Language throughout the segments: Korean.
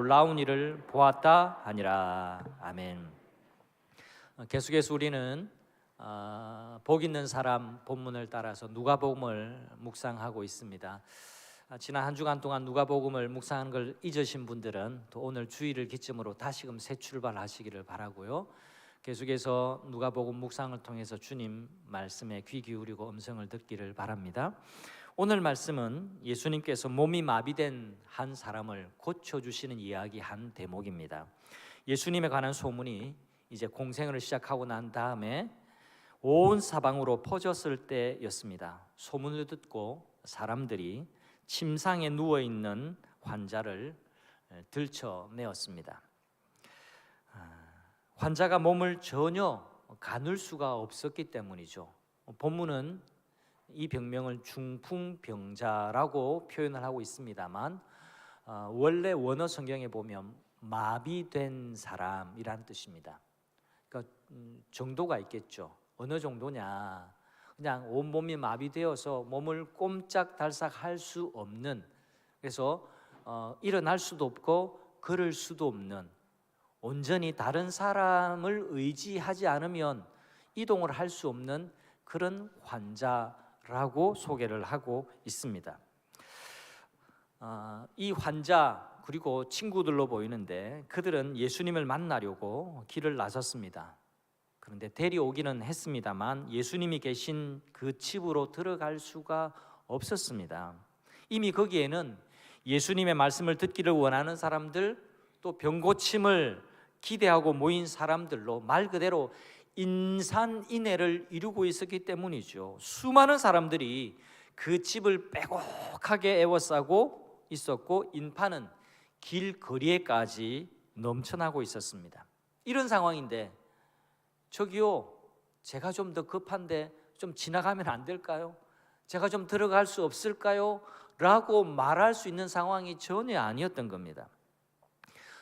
놀라운 일을 보았다 하니라. 아멘. 계속해서 우리는 복 있는 사람 본문을 따라서 누가복음을 묵상하고 있습니다. 지난 한 주간 동안 누가복음을 묵상하는 걸 잊으신 분들은 또 오늘 주일을 기점으로 다시금 새 출발하시기를 바라고요. 계속해서 누가복음 묵상을 통해서 주님 말씀에 귀 기울이고 음성을 듣기를 바랍니다. 오늘 말씀은 예수님께서 몸이 마비된 한 사람을 고쳐주시는 이야기 한 대목입니다. 예수님에 관한 소문이 이제 공생을 시작하고 난 다음에 온 사방으로 퍼졌을 때였습니다. 소문을 듣고 사람들이 침상에 누워있는 환자를 들쳐내었습니다. 환자가 몸을 전혀 가눌 수가 없었기 때문이죠. 본문은 이 병명을 중풍병자라고 표현을 하고 있습니다만 원래 원어 성경에 보면 마비된 사람이란 뜻입니다. 그러니까 정도가 있겠죠. 어느 정도냐, 그냥 온몸이 마비되어서 몸을 꼼짝달싹 할 수 없는, 그래서 일어날 수도 없고 걸을 수도 없는, 온전히 다른 사람을 의지하지 않으면 이동을 할 수 없는 그런 환자라고 소개를 하고 있습니다. 이 환자 그리고 친구들로 보이는데 그들은 예수님을 만나려고 길을 나섰습니다. 그런데 데려오기는 했습니다만 예수님이 계신 그 집으로 들어갈 수가 없었습니다. 이미 거기에는 예수님의 말씀을 듣기를 원하는 사람들, 또 병고침을 기대하고 모인 사람들로 말 그대로 인산인해를 이루고 있었기 때문이죠. 수많은 사람들이 그 집을 빼곡하게 에워싸고 있었고 인파는 길거리에까지 넘쳐나고 있었습니다. 이런 상황인데 저기요, 제가 좀 더 급한데 좀 지나가면 안 될까요? 제가 좀 들어갈 수 없을까요? 라고 말할 수 있는 상황이 전혀 아니었던 겁니다.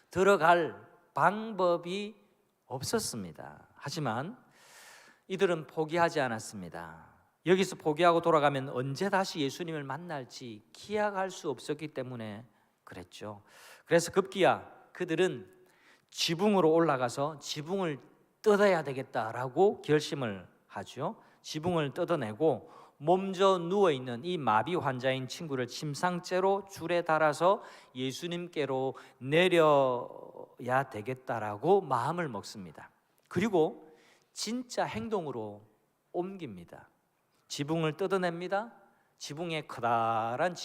들어갈 방법이 없었습니다. 하지만 이들은 포기하지 않았습니다. 여기서 포기하고 돌아가면 언제 다시 예수님을 만날지 기약할 수 없었기 때문에 그랬죠. 그래서 급기야 그들은 지붕으로 올라가서 지붕을 뜯어야 되겠다라고 결심을 하죠. 지붕을 뜯어내고 몸져 누워있는 이 마비 환자인 친구를 침상째로 줄에 달아서 예수님께로 내려야 되겠다라고 마음을 먹습니다. 그리고 진짜 행동으로 옮깁니다. 지붕을 뜯어냅니다. 지붕에 커다란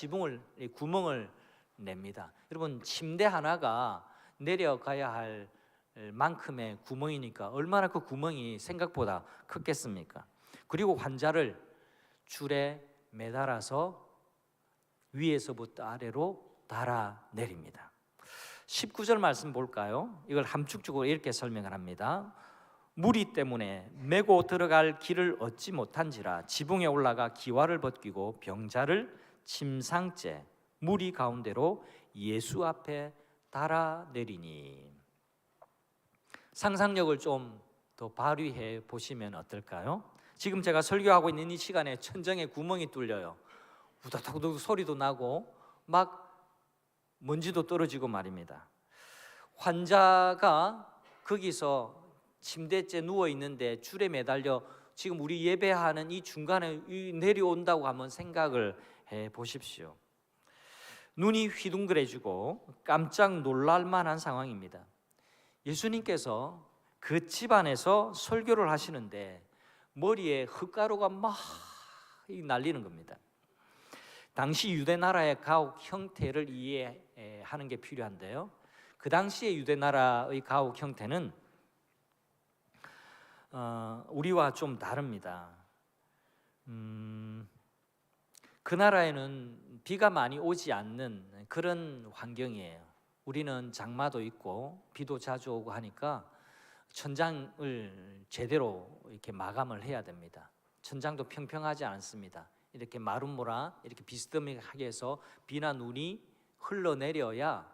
구멍을 냅니다. 여러분, 침대 하나가 내려가야 할 만큼의 구멍이니까 얼마나 그 구멍이 생각보다 크겠습니까? 그리고 환자를 줄에 매달아서 위에서부터 아래로 달아내립니다. 19절 말씀 볼까요? 이걸 함축적으로 이렇게 설명을 합니다. 무리 때문에 메고 들어갈 길을 얻지 못한지라 지붕에 올라가 기와를 벗기고 병자를 침상째 무리 가운데로 예수 앞에 달아내리니. 상상력을 좀 더 발휘해 보시면 어떨까요? 지금 제가 설교하고 있는 이 시간에 천정에 구멍이 뚫려요. 우다다구닥 소리도 나고 막 먼지도 떨어지고 말입니다. 환자가 거기서 침대째 누워 있는데 줄에 매달려 지금 우리 예배하는 이 중간에 내려온다고 한번 생각을 해 보십시오. 눈이 휘둥그레지고 깜짝 놀랄 만한 상황입니다. 예수님께서 그 집안에서 설교를 하시는데 머리에 흙가루가 막 날리는 겁니다. 당시 유대 나라의 가옥 형태를 이해하는 게 필요한데요. 그 당시의 유대 나라의 가옥 형태는 우리와 좀 다릅니다. 그 나라에는 비가 많이 오지 않는 그런 환경이에요. 우리는 장마도 있고 비도 자주 오고 하니까 천장을 제대로 이렇게 마감을 해야 됩니다. 천장도 평평하지 않습니다. 이렇게 마름모라 이렇게 비스듬하게 해서 비나 눈이 흘러내려야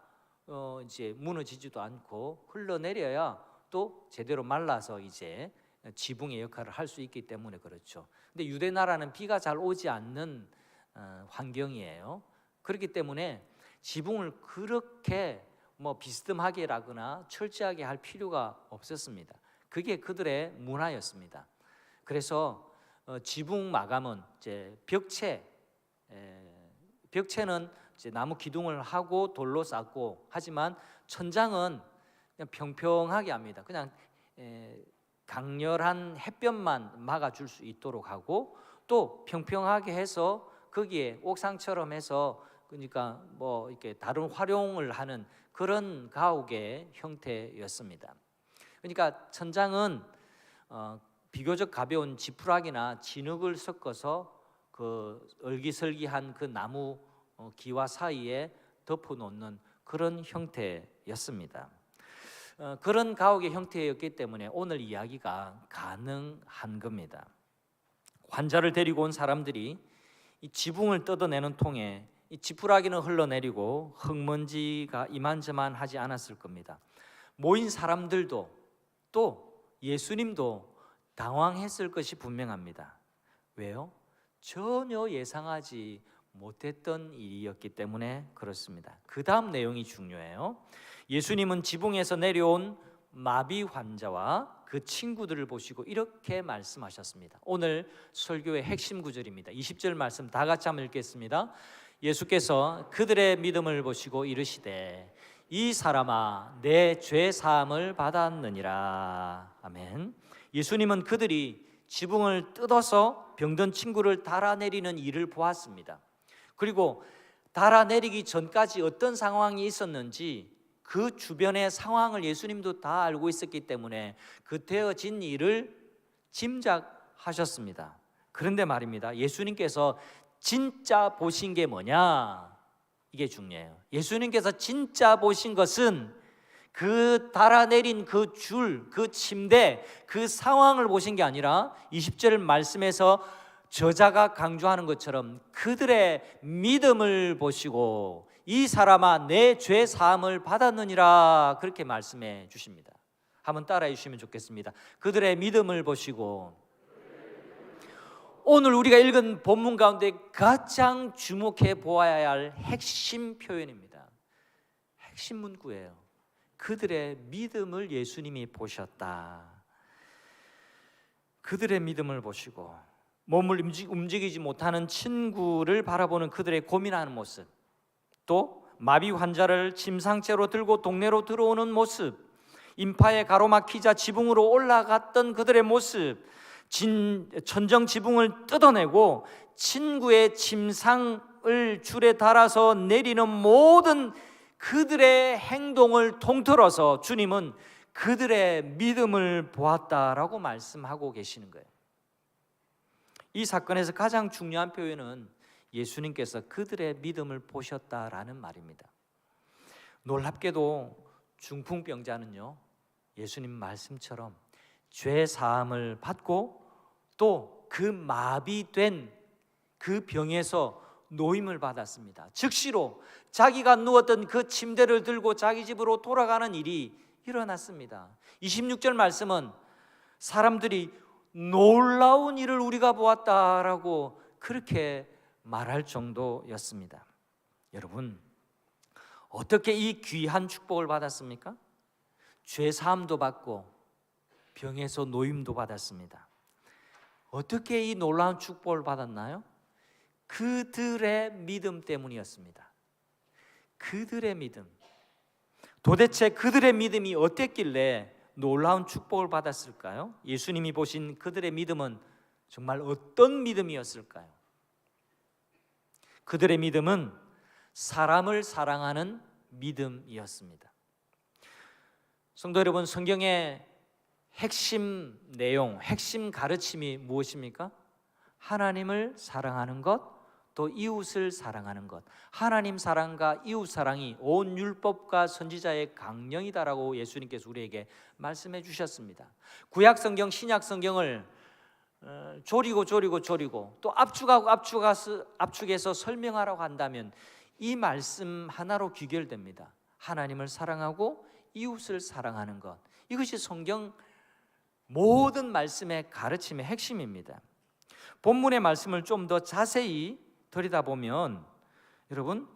이제 무너지지도 않고 흘러내려야 또 제대로 말라서 이제 지붕의 역할을 할 수 있기 때문에 그렇죠. 근데 유대 나라는 비가 잘 오지 않는 환경이에요. 그렇기 때문에 지붕을 그렇게 뭐 비스듬하게라거나 철저하게 할 필요가 없었습니다. 그게 그들의 문화였습니다. 그래서 지붕 마감은 이제 벽체는 이제 나무 기둥을 하고 돌로 쌓고, 하지만 천장은 그냥 평평하게 합니다. 그냥 강렬한 햇볕만 막아줄 수 있도록 하고, 또 평평하게 해서 거기에 옥상처럼 해서, 그러니까 뭐 이렇게 다른 활용을 하는 그런 가옥의 형태였습니다. 그러니까 천장은 비교적 가벼운 지푸라기나 진흙을 섞어서 그 얼기설기한 그 나무 기와 사이에 덮어놓는 그런 형태였습니다. 그런 가옥의 형태였기 때문에 오늘 이야기가 가능한 겁니다. 환자를 데리고 온 사람들이 이 지붕을 뜯어내는 통에 이 지푸라기는 흘러내리고 흙먼지가 이만저만하지 않았을 겁니다. 모인 사람들도 또 예수님도 당황했을 것이 분명합니다. 왜요? 전혀 예상하지 못했던 일이었기 때문에 그렇습니다. 그 다음 내용이 중요해요. 예수님은 지붕에서 내려온 마비 환자와 그 친구들을 보시고 이렇게 말씀하셨습니다. 오늘 설교의 핵심 구절입니다. 20절 말씀 다 같이 한번 읽겠습니다. 예수께서 그들의 믿음을 보시고 이르시되 이 사람아 내 죄 사함을 받았느니라. 아멘. 예수님은 그들이 지붕을 뜯어서 병든 친구를 달아내리는 일을 보았습니다. 그리고 달아내리기 전까지 어떤 상황이 있었는지 그 주변의 상황을 예수님도 다 알고 있었기 때문에 그 되어진 일을 짐작하셨습니다. 그런데 말입니다, 예수님께서 진짜 보신 게 뭐냐? 이게 중요해요. 예수님께서 진짜 보신 것은 그 달아내린 그 줄, 그 침대, 그 상황을 보신 게 아니라 20절 말씀에서 저자가 강조하는 것처럼 그들의 믿음을 보시고 이 사람아 내 죄 사함을 받았느니라, 그렇게 말씀해 주십니다. 한번 따라해 주시면 좋겠습니다. 그들의 믿음을 보시고. 오늘 우리가 읽은 본문 가운데 가장 주목해 보아야 할 핵심 표현입니다. 핵심 문구예요. 그들의 믿음을 예수님이 보셨다. 그들의 믿음을 보시고 몸을 움직이지 못하는 친구를 바라보는 그들의 고민하는 모습, 또 마비 환자를 침상째로 들고 동네로 들어오는 모습, 인파에 가로막히자 지붕으로 올라갔던 그들의 모습, 천정 지붕을 뜯어내고 친구의 침상을 줄에 달아서 내리는 모든 그들의 행동을 통틀어서 주님은 그들의 믿음을 보았다라고 말씀하고 계시는 거예요. 이 사건에서 가장 중요한 표현은 예수님께서 그들의 믿음을 보셨다라는 말입니다. 놀랍게도 중풍병자는요, 예수님 말씀처럼 죄 사함을 받고 또 그 마비된 그 병에서 노임을 받았습니다. 즉시로 자기가 누웠던 그 침대를 들고 자기 집으로 돌아가는 일이 일어났습니다. 26절 말씀은 사람들이 놀라운 일을 우리가 보았다라고 그렇게 말할 정도였습니다. 여러분, 어떻게 이 귀한 축복을 받았습니까? 죄 사함도 받고 병에서 노임도 받았습니다. 어떻게 이 놀라운 축복을 받았나요? 그들의 믿음 때문이었습니다. 그들의 믿음. 도대체 그들의 믿음이 어땠길래 놀라운 축복을 받았을까요? 예수님이 보신 그들의 믿음은 정말 어떤 믿음이었을까요? 그들의 믿음은 사람을 사랑하는 믿음이었습니다. 성도 여러분, 성경의 핵심 내용, 핵심 가르침이 무엇입니까? 하나님을 사랑하는 것, 또 이웃을 사랑하는 것. 하나님 사랑과 이웃 사랑이 온 율법과 선지자의 강령이다라고 예수님께서 우리에게 말씀해 주셨습니다. 구약 성경, 신약 성경을 조리고 또 압축해서 설명하라고 한다면 이 말씀 하나로 귀결됩니다. 하나님을 사랑하고 이웃을 사랑하는 것. 이것이 성경 모든 말씀의 가르침의 핵심입니다. 본문의 말씀을 좀 더 자세히 들여다보면 여러분,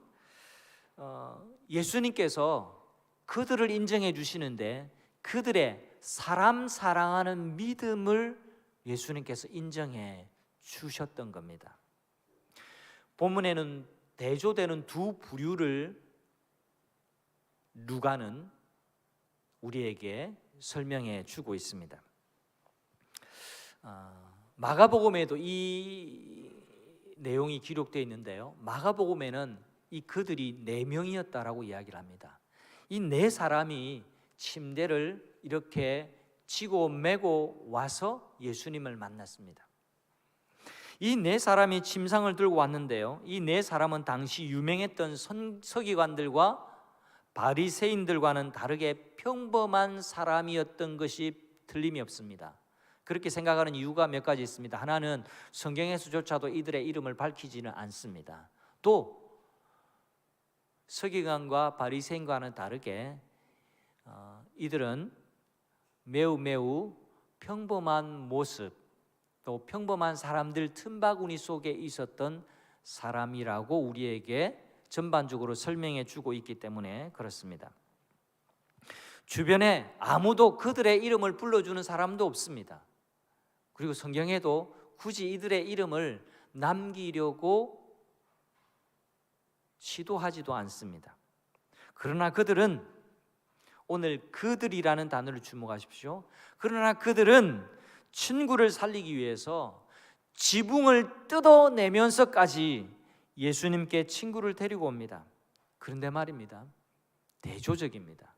예수님께서 그들을 인정해 주시는데 그들의 사람 사랑하는 믿음을 예수님께서 인정해 주셨던 겁니다. 본문에는 대조되는 두 부류를 누가는 우리에게 설명해 주고 있습니다. 마가복음에도 이 내용이 기록되어 있는데요, 마가복음에는 이 그들이 4명이었다라고 이야기를 합니다. 이 4사람이 침대를 이렇게 지고 메고 와서 예수님을 만났습니다. 이 4사람이 침상을 들고 왔는데요, 이 4사람은 당시 유명했던 서기관들과 바리새인들과는 다르게 평범한 사람이었던 것이 틀림이 없습니다. 그렇게 생각하는 이유가 몇 가지 있습니다. 하나는 성경에서조차도 이들의 이름을 밝히지는 않습니다. 또 서기관과 바리새인과는 다르게 이들은 매우 평범한 모습, 또 평범한 사람들 틈바구니 속에 있었던 사람이라고 우리에게 전반적으로 설명해 주고 있기 때문에 그렇습니다. 주변에 아무도 그들의 이름을 불러주는 사람도 없습니다. 그리고 성경에도 굳이 이들의 이름을 남기려고 시도하지도 않습니다. 그러나 그들은, 오늘 그들이라는 단어를 주목하십시오. 그러나 그들은 친구를 살리기 위해서 지붕을 뜯어내면서까지 예수님께 친구를 데리고 옵니다. 그런데 말입니다, 대조적입니다.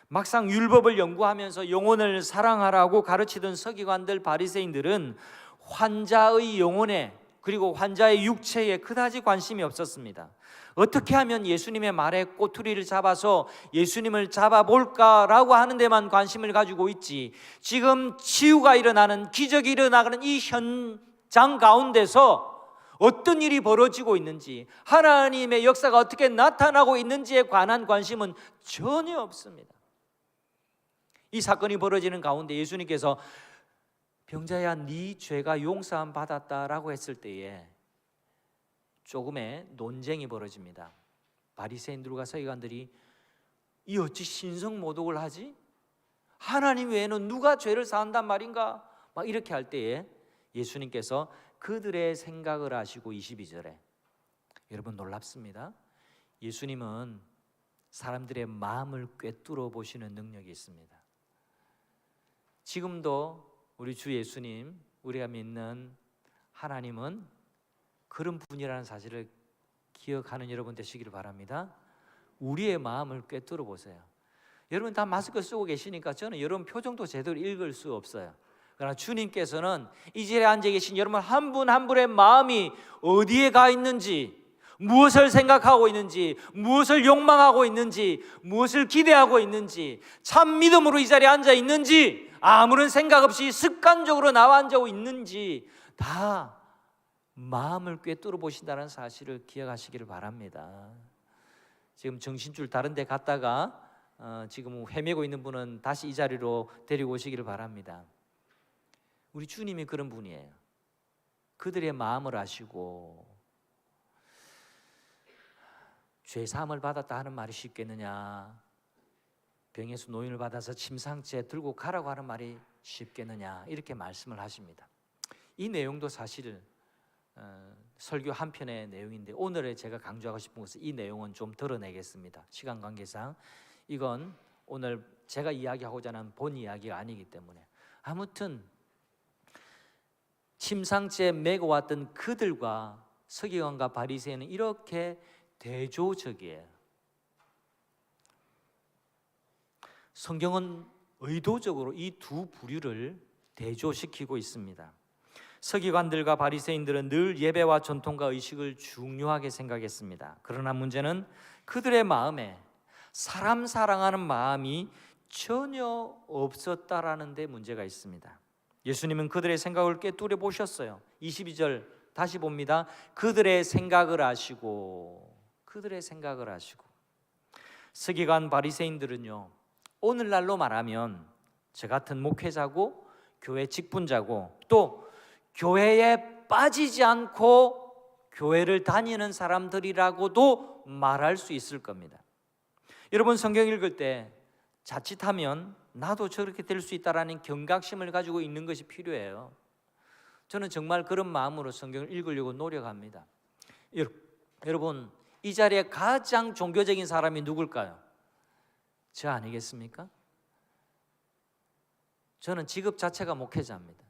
막상 율법을 연구하면서 영혼을 사랑하라고 가르치던 서기관들, 바리새인들은 환자의 영혼에, 그리고 환자의 육체에 그다지 관심이 없었습니다. 어떻게 하면 예수님의 말에 꼬투리를 잡아서 예수님을 잡아볼까라고 하는 데만 관심을 가지고 있지, 지금 치유가 일어나는, 기적이 일어나는 이 현장 가운데서 어떤 일이 벌어지고 있는지, 하나님의 역사가 어떻게 나타나고 있는지에 관한 관심은 전혀 없습니다. 이 사건이 벌어지는 가운데 예수님께서 병자야, 네 죄가 용서함 받았다라고 했을 때에 조금의 논쟁이 벌어집니다. 바리새인들과 서기관들이 이 어찌 신성모독을 하지? 하나님 외에는 누가 죄를 사한단 말인가? 막 이렇게 할 때에 예수님께서 그들의 생각을 아시고 22절에, 여러분 놀랍습니다. 예수님은 사람들의 마음을 꿰뚫어 보시는 능력이 있습니다. 지금도 우리 주 예수님, 우리가 믿는 하나님은 그런 분이라는 사실을 기억하는 여러분 되시기를 바랍니다. 우리의 마음을 꿰뚫어 보세요. 여러분 다 마스크 쓰고 계시니까 저는 여러분 표정도 제대로 읽을 수 없어요. 그러나 주님께서는 이 자리에 앉아 계신 여러분 한 분 한 분의 마음이 어디에 가 있는지, 무엇을 생각하고 있는지, 무엇을 욕망하고 있는지, 무엇을 기대하고 있는지, 참 믿음으로 이 자리에 앉아 있는지, 아무런 생각 없이 습관적으로 나와 앉아 있는지 다 마음을 꿰뚫어 보신다는 사실을 기억하시기를 바랍니다. 지금 정신줄 다른 데 갔다가 지금 헤매고 있는 분은 다시 이 자리로 데리고 오시기를 바랍니다. 우리 주님이 그런 분이에요. 그들의 마음을 아시고, 죄사함을 받았다 하는 말이 쉽겠느냐, 병에서 노인을 받아서 침상째 들고 가라고 하는 말이 쉽겠느냐, 이렇게 말씀을 하십니다. 이 내용도 사실 설교 한 편의 내용인데, 오늘에 제가 강조하고 싶은 것은 이 내용은 좀 덜어내겠습니다. 시간 관계상 이건 오늘 제가 이야기하고자 하는 본 이야기가 아니기 때문에. 아무튼 침상째 메고 왔던 그들과 서기관과 바리새인은 이렇게 대조적이에요. 성경은 의도적으로 이 두 부류를 대조시키고 있습니다. 서기관들과 바리새인들은 늘 예배와 전통과 의식을 중요하게 생각했습니다. 그러나 문제는 그들의 마음에 사람 사랑하는 마음이 전혀 없었다라는 데 문제가 있습니다. 예수님은 그들의 생각을 꿰뚫어 보셨어요. 22절 다시 봅니다. 그들의 생각을 아시고, 그들의 생각을 아시고. 서기관 바리새인들은요, 오늘날로 말하면 저 같은 목회자고 교회 직분자고 또 교회에 빠지지 않고 교회를 다니는 사람들이라고도 말할 수 있을 겁니다. 여러분 성경 읽을 때 자칫하면 나도 저렇게 될 수 있다라는 경각심을 가지고 있는 것이 필요해요. 저는 정말 그런 마음으로 성경을 읽으려고 노력합니다. 여러분, 이 자리에 가장 종교적인 사람이 누굴까요? 저 아니겠습니까? 저는 직업 자체가 목회자입니다.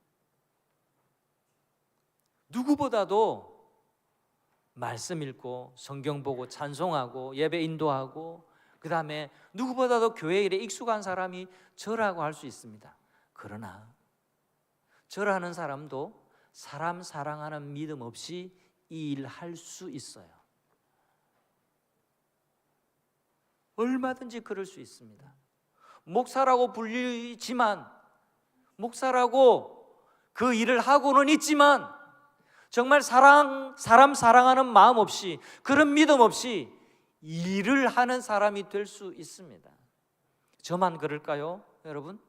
누구보다도 말씀 읽고 성경 보고 찬송하고 예배 인도하고, 그 다음에 누구보다도 교회 일에 익숙한 사람이 저라고 할 수 있습니다. 그러나 저라는 사람도 사람 사랑하는 믿음 없이 이 일 할 수 있어요. 얼마든지 그럴 수 있습니다. 목사라고 불리지만, 목사라고 그 일을 하고는 있지만 정말 사람 사랑하는 마음 없이, 그런 믿음 없이 일을 하는 사람이 될 수 있습니다. 저만 그럴까요, 여러분?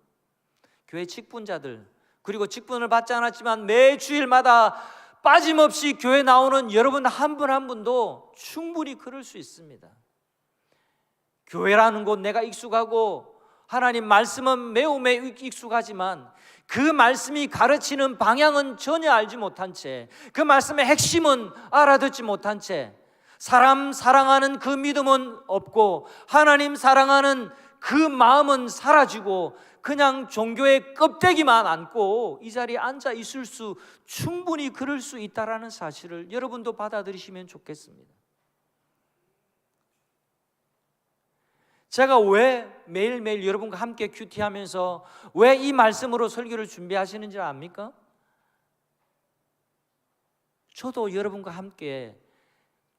교회 직분자들, 그리고 직분을 받지 않았지만 매 주일마다 빠짐없이 교회 나오는 여러분 한 분 한 분도 충분히 그럴 수 있습니다. 교회라는 곳 내가 익숙하고 하나님 말씀은 매우 익숙하지만 그 말씀이 가르치는 방향은 전혀 알지 못한 채, 그 말씀의 핵심은 알아듣지 못한 채, 사람 사랑하는 그 믿음은 없고 하나님 사랑하는 그 마음은 사라지고 그냥 종교의 껍데기만 안고 이 자리에 앉아 있을 수, 충분히 그럴 수 있다라는 사실을 여러분도 받아들이시면 좋겠습니다. 제가 왜 매일매일 여러분과 함께 큐티하면서 왜 이 말씀으로 설교를 준비하시는지 압니까? 저도 여러분과 함께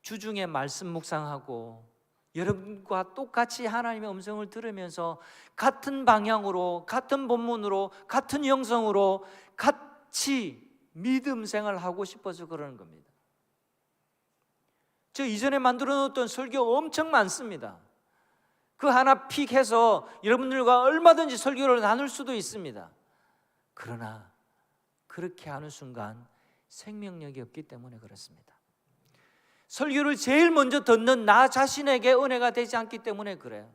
주중에 말씀 묵상하고 여러분과 똑같이 하나님의 음성을 들으면서 같은 방향으로, 같은 본문으로, 같은 영성으로 같이 믿음 생활하고 싶어서 그러는 겁니다. 저 이전에 만들어 놓았던 설교 엄청 많습니다. 그 하나 픽해서 여러분들과 얼마든지 설교를 나눌 수도 있습니다. 그러나 그렇게 하는 순간 생명력이 없기 때문에 그렇습니다. 설교를 제일 먼저 듣는 나 자신에게 은혜가 되지 않기 때문에 그래요.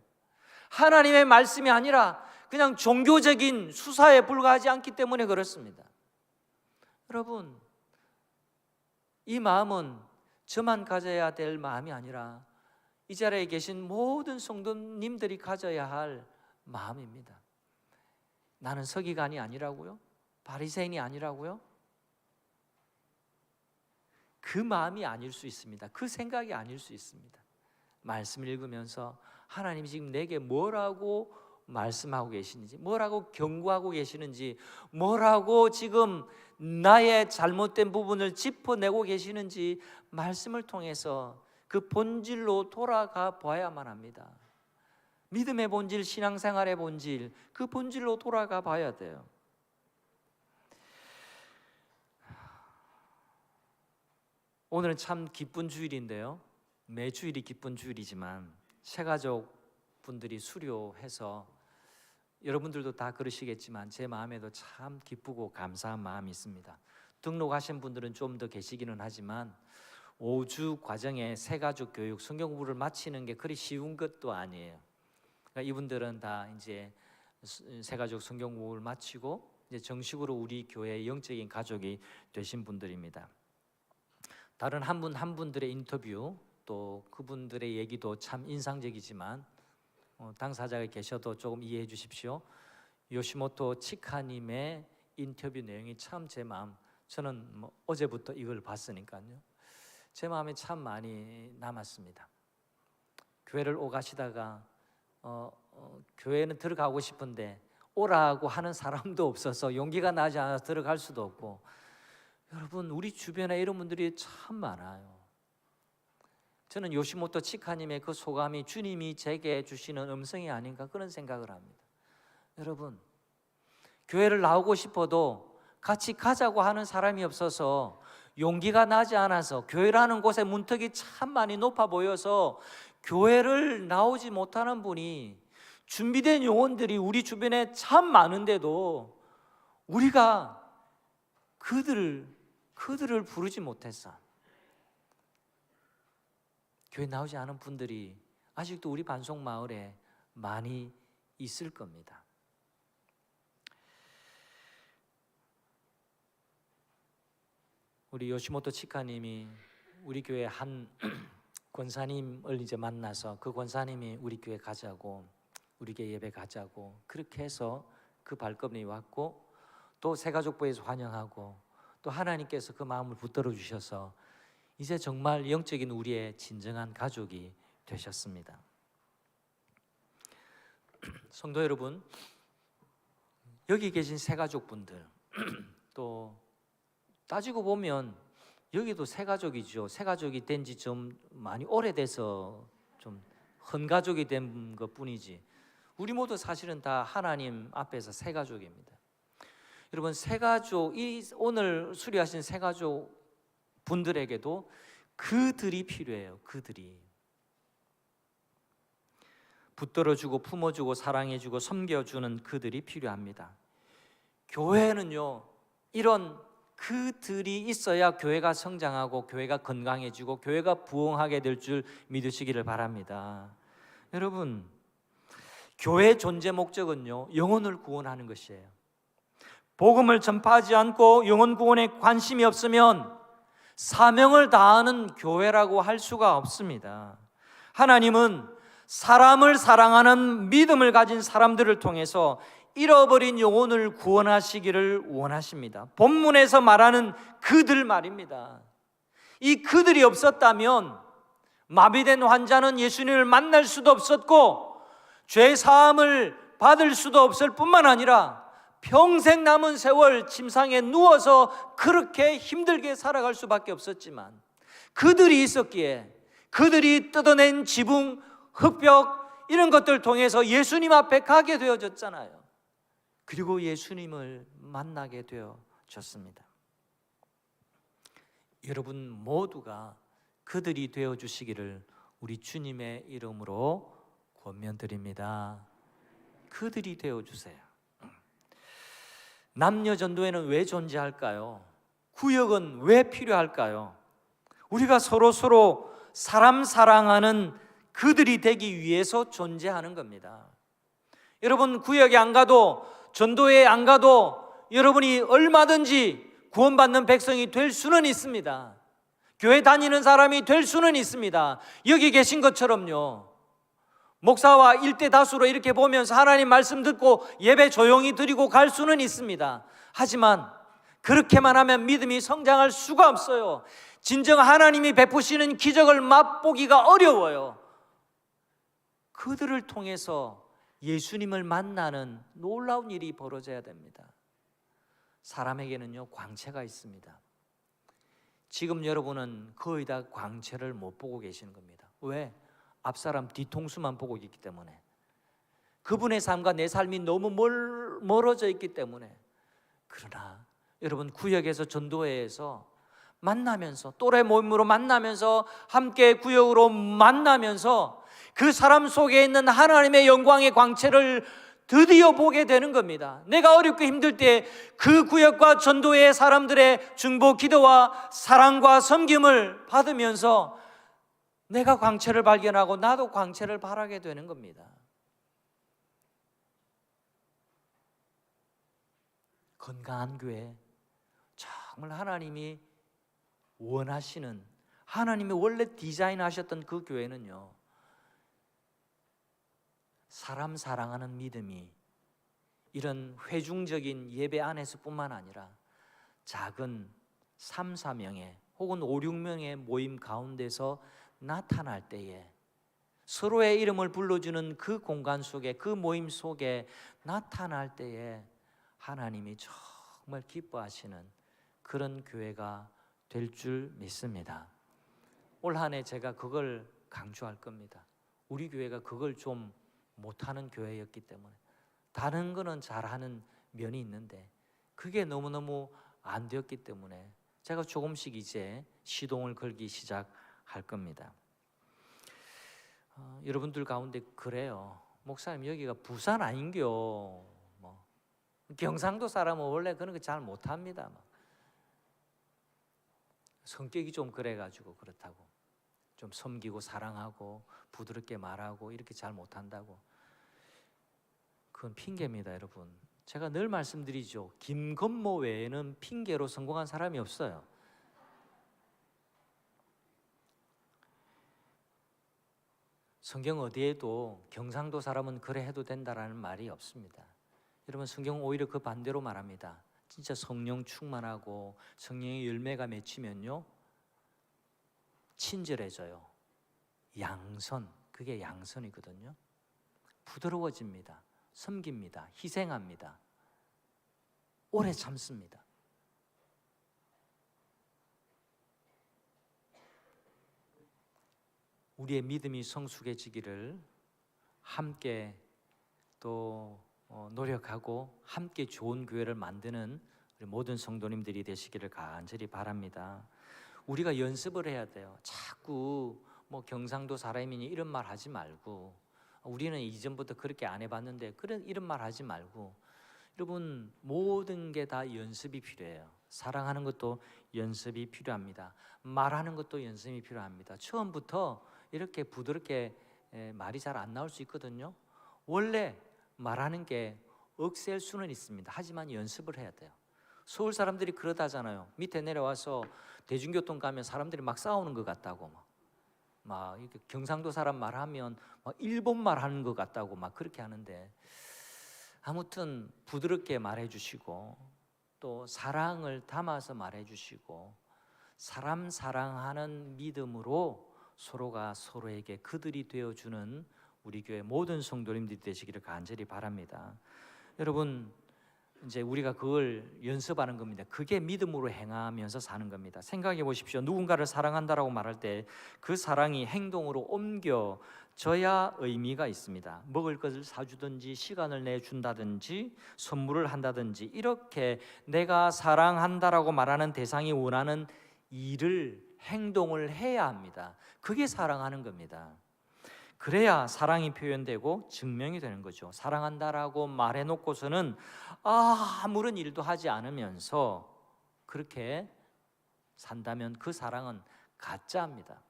하나님의 말씀이 아니라 그냥 종교적인 수사에 불과하지 않기 때문에 그렇습니다. 여러분, 이 마음은 저만 가져야 될 마음이 아니라 이 자리에 계신 모든 성도님들이 가져야 할 마음입니다. 나는 서기관이 아니라고요? 바리새인이 아니라고요? 그 마음이 아닐 수 있습니다. 그 생각이 아닐 수 있습니다. 말씀을 읽으면서 하나님이 지금 내게 뭐라고 말씀하고 계시는지, 뭐라고 경고하고 계시는지, 뭐라고 지금 나의 잘못된 부분을 짚어내고 계시는지 말씀을 통해서 그 본질로 돌아가 봐야만 합니다. 믿음의 본질, 신앙생활의 본질, 그 본질로 돌아가 봐야 돼요. 오늘은 참 기쁜 주일인데요, 매 주일이 기쁜 주일이지만 새가족 분들이 수료해서 여러분들도 다 그러시겠지만 제 마음에도 참 기쁘고 감사한 마음이 있습니다. 등록하신 분들은 좀 더 계시기는 하지만 5주 과정에 새가족 교육, 성경 공부를 마치는 게 그리 쉬운 것도 아니에요. 그러니까 이분들은 다 이제 새가족 성경 공부를 마치고 이제 정식으로 우리 교회의 영적인 가족이 되신 분들입니다. 다른 한 분 한 분들의 인터뷰, 또 그분들의 얘기도 참 인상적이지만 당사자가 계셔도 조금 이해해 주십시오. 요시모토 치카님의 인터뷰 내용이 참 제 마음, 저는 어제부터 이걸 봤으니까요, 제 마음에 참 많이 남았습니다. 교회를 오가시다가 교회는 들어가고 싶은데 오라고 하는 사람도 없어서 용기가 나지 않아서 들어갈 수도 없고, 여러분 우리 주변에 이런 분들이 참 많아요. 저는 요시모토 치카님의 그 소감이 주님이 제게 주시는 음성이 아닌가 그런 생각을 합니다. 여러분, 교회를 나오고 싶어도 같이 가자고 하는 사람이 없어서, 용기가 나지 않아서, 교회라는 곳에 문턱이 참 많이 높아 보여서 교회를 나오지 못하는 분이, 준비된 요원들이 우리 주변에 참 많은데도 우리가 그들을 부르지 못했어. 교회 나오지 않은 분들이 아직도 우리 반석 마을에 많이 있을 겁니다. 우리 요시모토 치카님이 우리 교회 한 권사님을 이제 만나서 그 권사님이 우리 교회 가자고, 우리 교회 예배 가자고, 그렇게 해서 그 발걸음이 왔고, 또 새가족부에서 환영하고, 또 하나님께서 그 마음을 붙들어 주셔서 이제 정말 영적인 우리의 진정한 가족이 되셨습니다. 성도 여러분, 여기 계신 새가족분들, 또 따지고 보면 여기도 새가족이죠. 새가족이 된 지 좀 많이 오래돼서 좀 헌가족이 된 것뿐이지, 우리 모두 사실은 다 하나님 앞에서 새가족입니다. 여러분, 새가족, 이 오늘 수리하신 새가족 분들에게도 그들이 필요해요. 그들이 붙들어주고 품어주고 사랑해주고 섬겨주는 그들이 필요합니다. 교회는요, 이런 그들이 있어야 교회가 성장하고 교회가 건강해지고 교회가 부흥하게 될 줄 믿으시기를 바랍니다. 여러분, 교회의 존재 목적은요, 영혼을 구원하는 것이에요. 복음을 전파하지 않고 영혼 구원에 관심이 없으면 사명을 다하는 교회라고 할 수가 없습니다. 하나님은 사람을 사랑하는 믿음을 가진 사람들을 통해서 잃어버린 영혼을 구원하시기를 원하십니다. 본문에서 말하는 그들 말입니다. 이 그들이 없었다면 마비된 환자는 예수님을 만날 수도 없었고 죄 사함을 받을 수도 없을 뿐만 아니라 평생 남은 세월 침상에 누워서 그렇게 힘들게 살아갈 수밖에 없었지만, 그들이 있었기에 그들이 뜯어낸 지붕, 흙벽 이런 것들 통해서 예수님 앞에 가게 되어졌잖아요. 그리고 예수님을 만나게 되어졌습니다. 여러분 모두가 그들이 되어주시기를 우리 주님의 이름으로 권면드립니다. 그들이 되어주세요. 남녀전도회는 왜 존재할까요? 구역은 왜 필요할까요? 우리가 서로 사람 사랑하는 그들이 되기 위해서 존재하는 겁니다. 여러분, 구역에 안 가도, 전도회에 안 가도 여러분이 얼마든지 구원받는 백성이 될 수는 있습니다. 교회 다니는 사람이 될 수는 있습니다. 여기 계신 것처럼요, 목사와 일대 다수로 이렇게 보면서 하나님 말씀 듣고 예배 조용히 드리고 갈 수는 있습니다. 하지만 그렇게만 하면 믿음이 성장할 수가 없어요. 진정 하나님이 베푸시는 기적을 맛보기가 어려워요. 그들을 통해서 예수님을 만나는 놀라운 일이 벌어져야 됩니다. 사람에게는요, 광채가 있습니다. 지금 여러분은 거의 다 광채를 못 보고 계시는 겁니다. 왜? 앞사람 뒤통수만 보고 있기 때문에, 그분의 삶과 내 삶이 너무 멀어져 있기 때문에. 그러나 여러분, 구역에서 전도회에서 만나면서, 또래 모임으로 만나면서, 함께 구역으로 만나면서 그 사람 속에 있는 하나님의 영광의 광채를 드디어 보게 되는 겁니다. 내가 어렵고 힘들 때 그 구역과 전도회의 사람들의 중보 기도와 사랑과 섬김을 받으면서 내가 광채를 발견하고 나도 광채를 발하게 되는 겁니다. 건강한 교회, 정말 하나님이 원하시는, 하나님이 원래 디자인하셨던 그 교회는요, 사람 사랑하는 믿음이 이런 회중적인 예배 안에서 뿐만 아니라 작은 3, 4명의 혹은 5, 6명의 모임 가운데서 나타날 때에, 서로의 이름을 불러주는 그 공간 속에, 그 모임 속에 나타날 때에 하나님이 정말 기뻐하시는 그런 교회가 될 줄 믿습니다. 올 한 해 제가 그걸 강조할 겁니다. 우리 교회가 그걸 좀 못하는 교회였기 때문에, 다른 거는 잘하는 면이 있는데 그게 너무너무 안 되었기 때문에 제가 조금씩 이제 시동을 걸기 시작할 겁니다. 여러분들 가운데 그래요. 목사님, 여기가 부산 아닌겨, 뭐 경상도 사람은 원래 그런 거 잘 못합니다. 성격이 좀 그래가지고 그렇다고. 좀 섬기고 사랑하고 부드럽게 말하고 이렇게 잘 못한다고. 그건 핑계입니다, 여러분. 제가 늘 말씀드리죠. 김건모 외에는 핑계로 성공한 사람이 없어요. 성경 어디에도 경상도 사람은 그래 해도 된다라는 말이 없습니다. 여러분, 성경은 오히려 그 반대로 말합니다. 진짜 성령 충만하고 성령의 열매가 맺히면요, 친절해져요. 양선, 그게 양선이거든요. 부드러워집니다. 섬깁니다. 희생합니다. 오래 참습니다. 우리의 믿음이 성숙해지기를 함께 또 노력하고 함께 좋은 교회를 만드는 우리 모든 성도님들이 되시기를 간절히 바랍니다. 우리가 연습을 해야 돼요. 자꾸 뭐 경상도 사람이니 이런 말 하지 말고, 우리는 이전부터 그렇게 안 해봤는데 이런 말 하지 말고, 여러분 모든 게 다 연습이 필요해요. 사랑하는 것도 연습이 필요합니다. 말하는 것도 연습이 필요합니다. 처음부터 이렇게 부드럽게 말이 잘 안 나올 수 있거든요. 원래 말하는 게 억셀 수는 있습니다. 하지만 연습을 해야 돼요. 서울 사람들이 그러다잖아요. 밑에 내려와서 대중교통 가면 사람들이 막 싸우는 것 같다고, 막 이렇게 경상도 사람 말하면 막 일본 말하는 것 같다고 막 그렇게 하는데, 아무튼 부드럽게 말해주시고 또 사랑을 담아서 말해주시고 사람 사랑하는 믿음으로 서로가 서로에게 그들이 되어주는 우리 교회 모든 성도님들이 되시기를 간절히 바랍니다. 여러분, 이제 우리가 그걸 연습하는 겁니다. 그게 믿음으로 행하면서 사는 겁니다. 생각해 보십시오. 누군가를 사랑한다라고 말할 때 그 사랑이 행동으로 옮겨져야 의미가 있습니다. 먹을 것을 사주든지 시간을 내준다든지 선물을 한다든지, 이렇게 내가 사랑한다라고 말하는 대상이 원하는 일을, 행동을 해야 합니다. 그게 사랑하는 겁니다. 그래야 사랑이 표현되고 증명이 되는 거죠. 사랑한다라고 말해놓고서는 아무런 일도 하지 않으면서 그렇게 산다면 그 사랑은 가짜입니다.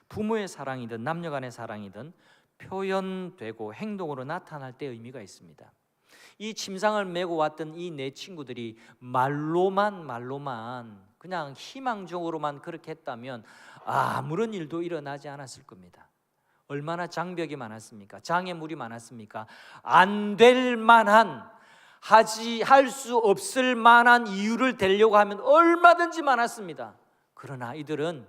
부모의 사랑이든 남녀간의 사랑이든 표현되고 행동으로 나타날 때 의미가 있습니다. 이 침상을 메고 왔던 이 내 친구들이 말로만 그냥 희망적으로만 그렇게 했다면 아무런 일도 일어나지 않았을 겁니다. 얼마나 장벽이 많았습니까? 장애물이 많았습니까? 안 될 만한, 할 수 없을 만한 이유를 대려고 하면 얼마든지 많았습니다. 그러나 이들은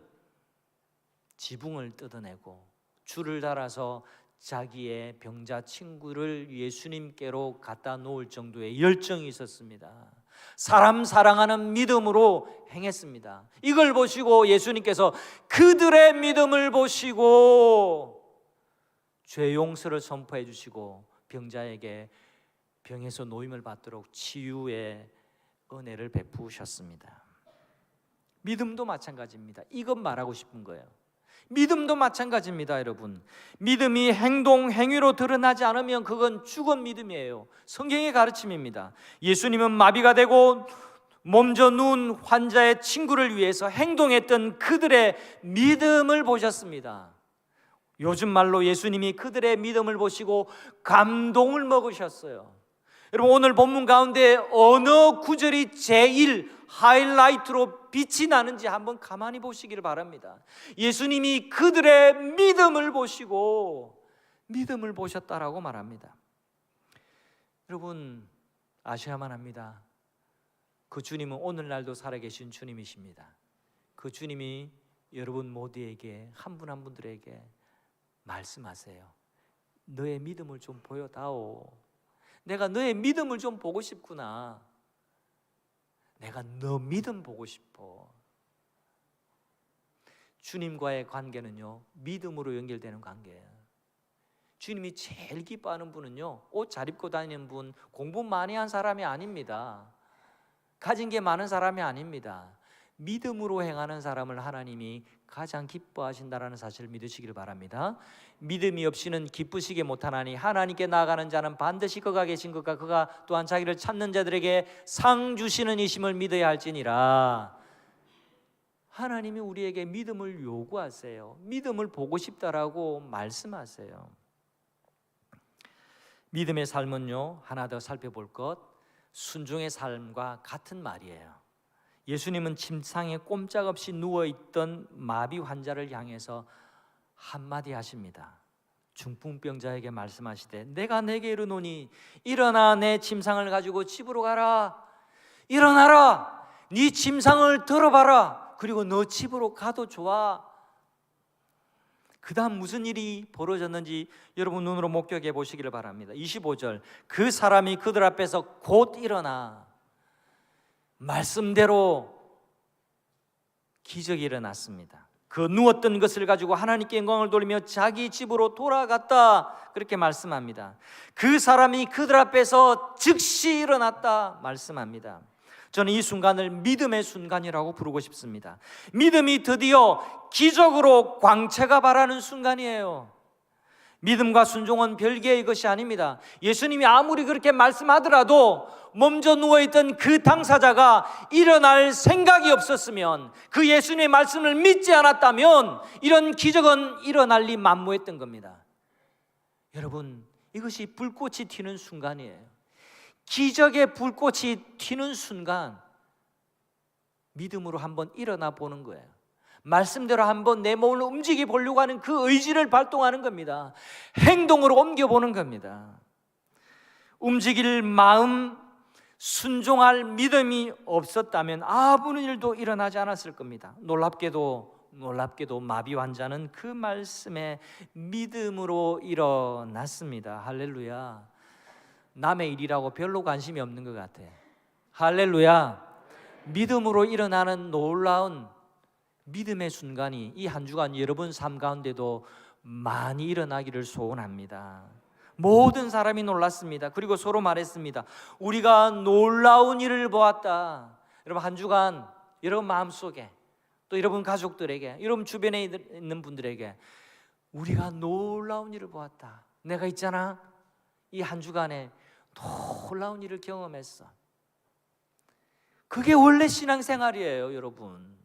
지붕을 뜯어내고 줄을 달아서 자기의 병자 친구를 예수님께로 갖다 놓을 정도의 열정이 있었습니다. 사람 사랑하는 믿음으로 행했습니다. 이걸 보시고 예수님께서 그들의 믿음을 보시고 죄 용서를 선포해 주시고 병자에게 병에서 노임을 받도록 치유의 은혜를 베푸셨습니다. 믿음도 마찬가지입니다. 이것 말하고 싶은 거예요. 믿음도 마찬가지입니다, 여러분. 믿음이 행동, 행위로 드러나지 않으면 그건 죽은 믿음이에요. 성경의 가르침입니다. 예수님은 마비가 되고 몸져 누운 환자의 친구를 위해서 행동했던 그들의 믿음을 보셨습니다. 요즘 말로 예수님이 그들의 믿음을 보시고 감동을 먹으셨어요. 여러분, 오늘 본문 가운데 어느 구절이 제일 하이라이트로 빛이 나는지 한번 가만히 보시기를 바랍니다. 예수님이 그들의 믿음을 보시고 믿음을 보셨다라고 말합니다. 여러분, 아셔야만 합니다. 그 주님은 오늘날도 살아계신 주님이십니다. 그 주님이 여러분 모두에게, 한 분 한 분들에게 말씀하세요. 너의 믿음을 좀 보여다오. 내가 너의 믿음을 좀 보고 싶구나. 내가 너 믿음 보고 싶어. 주님과의 관계는요, 믿음으로 연결되는 관계예요. 주님이 제일 기뻐하는 분은요, 옷 잘 입고 다니는 분, 공부 많이 한 사람이 아닙니다. 가진 게 많은 사람이 아닙니다. 믿음으로 행하는 사람을 하나님이 가장 기뻐하신다라는 사실을 믿으시길 바랍니다. 믿음이 없이는 기쁘시게 못하나니 하나님께 나아가는 자는 반드시 그가 계신 것과 그가 또한 자기를 찾는 자들에게 상 주시는 이심을 믿어야 할지니라. 하나님이 우리에게 믿음을 요구하세요. 믿음을 보고 싶다라고 말씀하세요. 믿음의 삶은요, 하나 더 살펴볼 것, 순종의 삶과 같은 말이에요. 예수님은 침상에 꼼짝없이 누워있던 마비 환자를 향해서 한마디 하십니다. 중풍병자에게 말씀하시되 내가 내게 이르노니 일어나 내 침상을 가지고 집으로 가라. 일어나라. 네 침상을 들어봐라. 그리고 너 집으로 가도 좋아. 그 다음 무슨 일이 벌어졌는지 여러분 눈으로 목격해 보시기를 바랍니다. 25절, 그 사람이 그들 앞에서 곧 일어나 말씀대로 기적이 일어났습니다. 그 누웠던 것을 가지고 하나님께 영광을 돌리며 자기 집으로 돌아갔다, 그렇게 말씀합니다. 그 사람이 그들 앞에서 즉시 일어났다 말씀합니다. 저는 이 순간을 믿음의 순간이라고 부르고 싶습니다. 믿음이 드디어 기적으로 광채가 발하는 순간이에요. 믿음과 순종은 별개의 것이 아닙니다. 예수님이 아무리 그렇게 말씀하더라도 먼저 누워있던 그 당사자가 일어날 생각이 없었으면, 그 예수님의 말씀을 믿지 않았다면 이런 기적은 일어날 리 만무했던 겁니다. 여러분, 이것이 불꽃이 튀는 순간이에요. 기적의 불꽃이 튀는 순간 믿음으로 한번 일어나 보는 거예요. 말씀대로 한번 내 몸을 움직여 보려고 하는 그 의지를 발동하는 겁니다. 행동으로 옮겨보는 겁니다. 움직일 마음, 순종할 믿음이 없었다면 아무런 일도 일어나지 않았을 겁니다. 놀랍게도 마비 환자는 그 말씀에 믿음으로 일어났습니다. 할렐루야. 남의 일이라고 별로 관심이 없는 것 같아. 할렐루야. 믿음으로 일어나는 놀라운 믿음의 순간이 이 한 주간 여러분 삶 가운데도 많이 일어나기를 소원합니다. 모든 사람이 놀랐습니다. 그리고 서로 말했습니다. 우리가 놀라운 일을 보았다. 여러분, 한 주간 여러분 마음속에, 또 여러분 가족들에게, 여러분 주변에 있는 분들에게 우리가 놀라운 일을 보았다. 내가 있잖아, 이 한 주간에 놀라운 일을 경험했어. 그게 원래 신앙생활이에요. 여러분,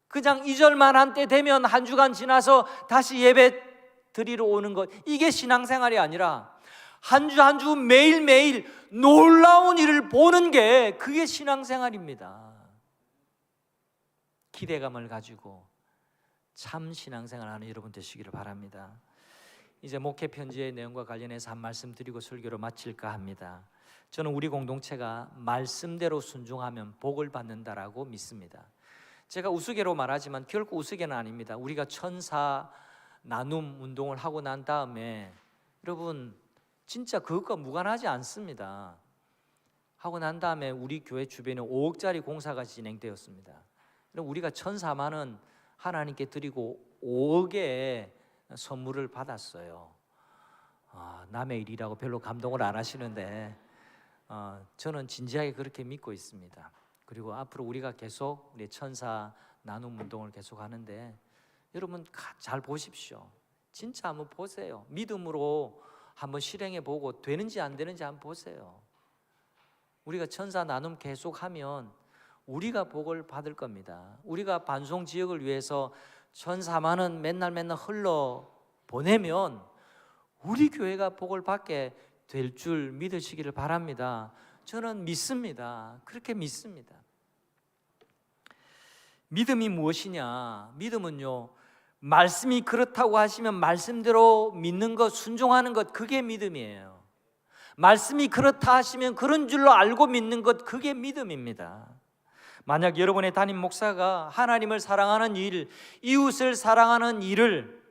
그냥 2절만 한때 되면 한 주간 지나서 다시 예배 드리러 오는 것, 이게 신앙생활이 아니라 한 주 한 주 매일매일 놀라운 일을 보는 게 그게 신앙생활입니다. 기대감을 가지고 참 신앙생활하는 여러분 되시기를 바랍니다. 이제 목회 편지의 내용과 관련해서 한 말씀 드리고 설교를 마칠까 합니다. 저는 우리 공동체가 말씀대로 순종하면 복을 받는다라고 믿습니다. 제가 우스개로 말하지만 결코 우스개는 아닙니다. 우리가 천사 나눔 운동을 하고 난 다음에 여러분 진짜 그것과 무관하지 않습니다. 하고 난 다음에 우리 교회 주변에 5억짜리 공사가 진행되었습니다. 우리가 1,400,000원 하나님께 드리고 5억의 선물을 받았어요. 남의 일이라고 별로 감동을 안 하시는데 저는 진지하게 그렇게 믿고 있습니다. 그리고 앞으로 우리가 계속 우리 천사 나눔 운동을 계속 하는데 여러분 잘 보십시오. 진짜 한번 보세요. 믿음으로 한번 실행해 보고 되는지 안 되는지 한번 보세요. 우리가 천사 나눔 계속하면 우리가 복을 받을 겁니다. 우리가 반송 지역을 위해서 1,400,000원 맨날 흘러 보내면 우리 교회가 복을 받게 될 줄 믿으시기를 바랍니다. 저는 믿습니다. 그렇게 믿습니다. 믿음이 무엇이냐? 믿음은요, 말씀이 그렇다고 하시면 말씀대로 믿는 것, 순종하는 것, 그게 믿음이에요. 말씀이 그렇다 하시면 그런 줄로 알고 믿는 것, 그게 믿음입니다. 만약 여러분의 담임 목사가 하나님을 사랑하는 일, 이웃을 사랑하는 일을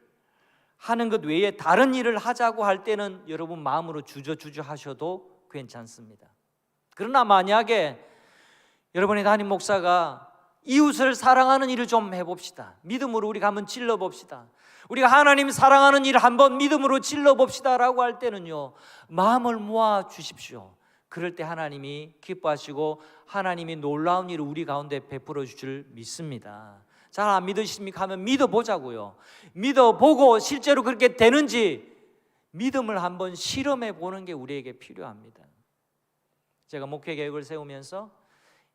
하는 것 외에 다른 일을 하자고 할 때는 여러분 마음으로 주저주저 하셔도 괜찮습니다. 그러나 만약에 여러분의 담임 목사가 이웃을 사랑하는 일을 좀 해봅시다. 믿음으로 우리가 한번 질러봅시다. 우리가 하나님 사랑하는 일을 한번 믿음으로 질러봅시다 라고 할 때는요, 마음을 모아 주십시오. 그럴 때 하나님이 기뻐하시고 하나님이 놀라운 일을 우리 가운데 베풀어 주실 줄 믿습니다. 잘 안 믿으십니까? 하면 믿어보자고요. 믿어보고 실제로 그렇게 되는지 믿음을 한번 실험해 보는 게 우리에게 필요합니다. 제가 목회 계획을 세우면서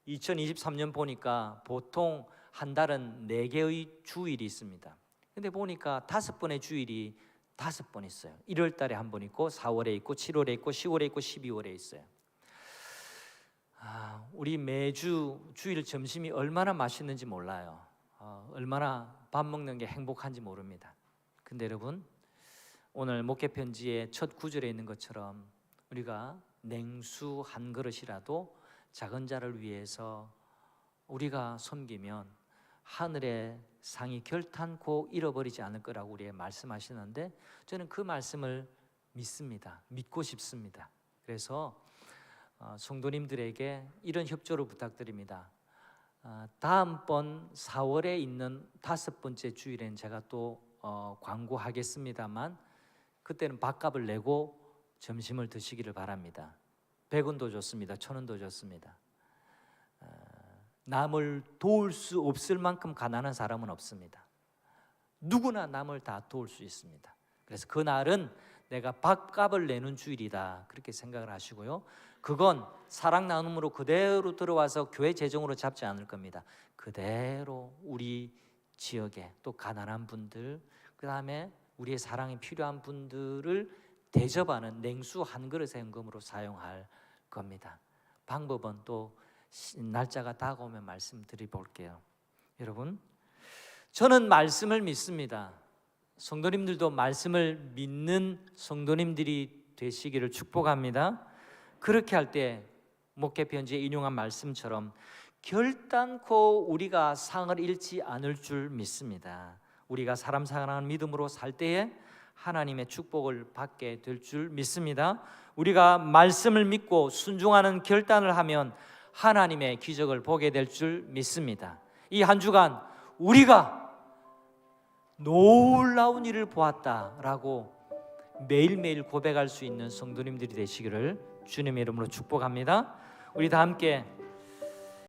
2023년 보니까 보통 한 달은 4개의 주일이 있습니다. 근데 보니까 5번의 주일이 5번 있어요. 1월 달에 한 번 있고 4월에 있고 7월에 있고 10월에 있고 12월에 있어요. 우리 매주 주일 점심이 얼마나 맛있는지 몰라요. 얼마나 밥 먹는 게 행복한지 모릅니다. 근데 여러분, 오늘 목회 편지의 첫 구절에 있는 것처럼 우리가 냉수 한 그릇이라도 작은 자를 위해서 우리가 섬기면 하늘의 상이 결탄코 잃어버리지 않을 거라고 우리에게 말씀하시는데, 저는 그 말씀을 믿습니다. 믿고 싶습니다. 그래서 성도님들에게 이런 협조를 부탁드립니다. 다음번 4월에 있는 5번째 주일엔 제가 또 광고하겠습니다만, 그때는 밥값을 내고 점심을 드시기를 바랍니다. 100원도 좋습니다. 1000원도 좋습니다. 남을 도울 수 없을 만큼 가난한 사람은 없습니다. 누구나 남을 다 도울 수 있습니다. 그래서 그날은 내가 밥값을 내는 주일이다, 그렇게 생각을 하시고요. 그건 사랑 나눔으로 그대로 들어와서 교회 재정으로 잡지 않을 겁니다. 그대로 우리 지역에 또 가난한 분들, 그 다음에 우리의 사랑이 필요한 분들을 대접하는 냉수 한 그릇의 헌금으로 사용할 겁니다. 방법은 또 날짜가 다가오면 말씀드려 볼게요. 여러분, 저는 말씀을 믿습니다. 성도님들도 말씀을 믿는 성도님들이 되시기를 축복합니다. 그렇게 할 때 목회 편지에 인용한 말씀처럼 결단코 우리가 상을 잃지 않을 줄 믿습니다. 우리가 사람 사랑하는 믿음으로 살 때에 하나님의 축복을 받게 될 줄 믿습니다. 우리가 말씀을 믿고 순종하는 결단을 하면 하나님의 기적을 보게 될 줄 믿습니다. 이 한 주간 우리가 놀라운 일을 보았다라고 매일매일 고백할 수 있는 성도님들이 되시기를 주님의 이름으로 축복합니다. 우리 다 함께